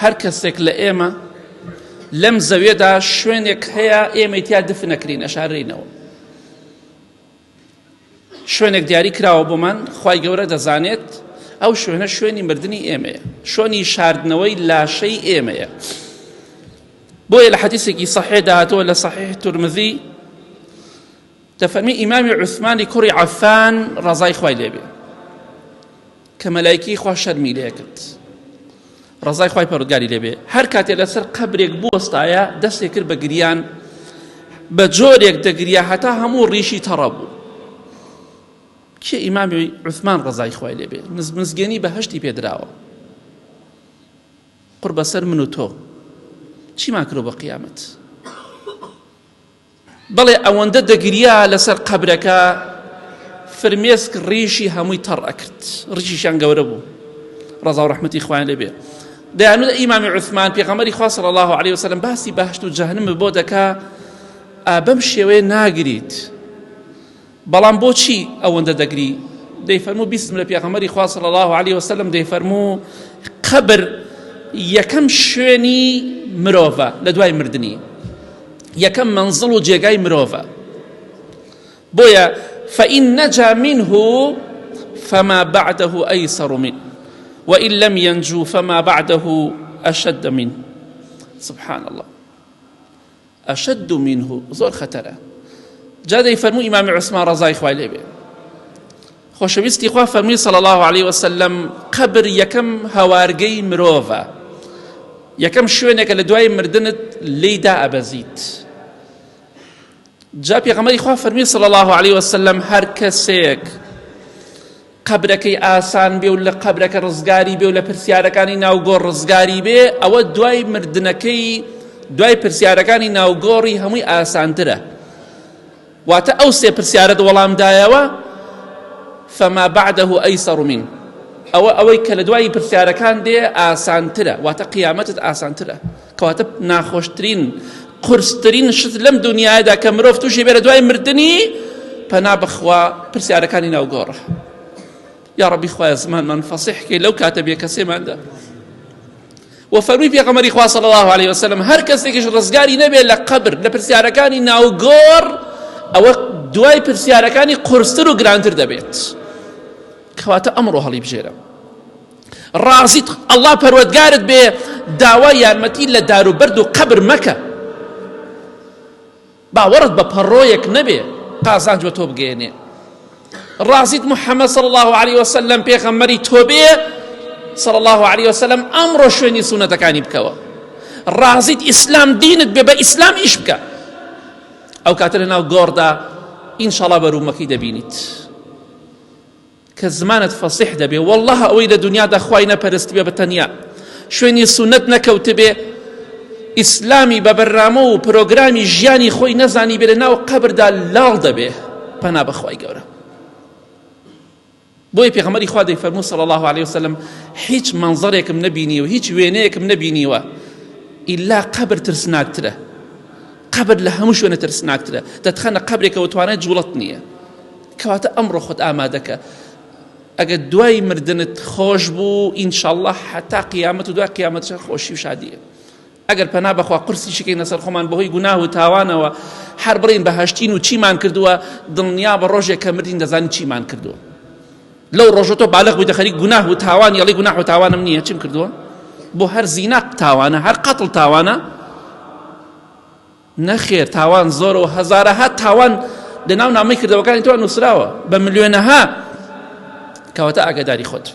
هەر کەسێک لە ئێمە لەم زەویەدا شوێنێک هەیە ئێمە تیا دف نەکرین ئەشارڕینەوە. شوێنێک دیاری کراوە بۆمان، خوای گەورە دەزانێت ئەو شوێنە شوێنی مردنی ئێمەیە، شوێنی شاردنەوەی لاشەی ئێمەیە. بۆیە لە حەدیثێکی صحیح داهاتوە لە صحیح تورمذی دەفەرمی ئیمامی عوسمانی کوڕی عەفان ڕەزای خوای لێبێ کە مەلایکەی خوا شەرمی لێ کرد، ڕەزای خوای پەروەردگاری لێبێ، هەر کاتێ لەسەر قەبرێک بوەستایە دەستێک کرد بە گریان، بە جۆرێک دەگریا هەتا هەموو ڕیشی تەڕە بوو. کێ؟ ئیمامی عوسمان ڕەزای خوای لێبێ، مزگەنی بەهەشتی پێدراوە. قڕ بەسەر من و تۆ چیمان کردو بە قیامەت؟ بەڵێ ئەوەندە دەگریا لەسەر قەبرەکە فرمێسک ڕیشی هەمووی تەڕ ئەکرد، ڕیشیشیان گەورە بوو، ڕەزا و ڕەحمەتی خوایان لێبێ. دەیانوت ئیمامی عوسمان پێغەمبەری خوا صلی الله علیه وسلم باسی بەهشت و جەهەنەم بۆ دەکا، بەم شێوەیە ناگریت، بەڵام بۆچی ئەوەندە دەگری؟ دەیفەرموو بیستم لە پێغەمبەری خوا صلی الله علیه وسلم دەیفەرموو قەبر یەکەم شوێنی مرۆڤە لە دوای مردنی، یەکەم منزڵ و جێگای مرۆڤە. بۆیە فإن نجا منه فما بعده أيسر منه وإن لم ينجو فما بعده أشد منه. سبحان الله، أشد منه زۆر خەتەرە. جا دەیفەرموو ئیمامی عوسمان ڕەزای خوای لێبێ، خۆشەویستی خوا فەرمووی صلی الله عليه وسلم قەبر یەکەم هەوارگەی مرۆڤە، یەکەم شوێنێکە لە دوای مردنت لێیدا ئەبەزیت. جا پێغەمبەری خوا فەرمووی صلی الله عليه وسلم هەر کەسێک قەبرەکەی ئاسان بێ و لە قەبرەکە ڕزگاری بێ و لە پرسیارەکانی ناوگۆڕ ڕزگاری بێ، ئەوە دوای مردنەکەی دوای پرسیارەکانی ناوگۆڕی هەمووی ئاسانترە. واتە ئەو سێ پرسیارەت وەڵامدایەوە فما بعده أيسر منه، ئەوەی کە لە دوای پرسیارەکان دێ ئاسانترە، واتە قیامەتت ئاسانترە، کەواتە ناخۆشترین قورسترین شت لەم دنیادا کە مرۆڤ تووشی بێ لە دوای مردنی پەنا بخوا پرسیارەکانی ناوگۆڕە. یا ڕەبی خوایە زمانمان فەسیح کەی لەو کاتە بێ کەسێماندا. وفەرمووی پێغەمبەری خوا صلی الله علیه وسلم هەر کەسێکیش ڕزگاری نەبێ لە قەبر لە پرسیارەکانی ناوگۆڕ، ئەوە دوای پرسیارەکانی قورستر و گرانتر دەبێت. کەواتە ئەمڕۆ هەڵی بژێرە، ڕازیت ئەڵڵا پەروەردگارت بێ داوای یارمەتی لە داروبەرد و قەبر مەکە، باوەڕت بە پەڕۆیەک نەبێ قازانج بە تۆ بگەێنێ. ڕازیت محەممەد صلی الله عليه وسلم پێغەمبەری تۆ بێ صلی الله عليه وسلم ئەمڕۆ شوێنی سونەتەکانی بکەوە. ڕازیت ئیسلام دینت بێ بە ئیسلام ئیش بکە، ئەو کاتە لەناو گۆڕدا ئینشاڵڵا بەروومەکەی دەبینیت کە زمانت فەسیح دەبێ. والله ئەوەی لە دنیادا خوای نەپەرست بێ بەتەنیا، شوێنی سونەت نەکەوت بێ، ئیسلامی بە بەرنامە و پرۆگرامی ژیانی خۆی نەزانی بێ، لەناو قەبردا لاڵ دەبێ، پەنا بە خوای گەورە. بۆیە پێغەمبەری خوا دەیفەرموو صلی الله عليه وسلم هیچ منظرێکم نەبینیوە، هیچ وێنەیەکم نەبینیوە ئیلا قەبر ترسناکترە، قەبر لە هەموو شوێنە ترسناکترە، دەتخەنە قەبرێکەوە توانێت جوڵت نییە. کەواتە ئەمڕۆ خۆت ئامادەکە، ئەگەر دوای مردنت خۆش بوو ئینشاءالله حتا قیامەت و دوای قیامەتش خۆشی و شادیە. ئەگەر پەنا بەخوا قورسی شکەینە سەر خۆمان بەهۆی گوناه و تاوانەوە هەر بڕین بەهەشتین و چیمان کردووە، دڵنیا بە ڕۆژێک کە مردین دەزانی چیمان کردووە. لەو ڕۆژە تۆ باڵغ بوویتە خەریک گوناه و تاوان، یەڵی گوناه و تاوانم نییە، چیم کردووە؟ بۆ هەر زینا تاوانە، هەر قەتڵ تاوانە؟ نەخێر، تاوان زۆرە و هەزارەها تاوان لەناو نامەی کردەوەکانی تۆ نووسراوە بە ملیۆنەها. کەواتە ئاگاداری خۆت.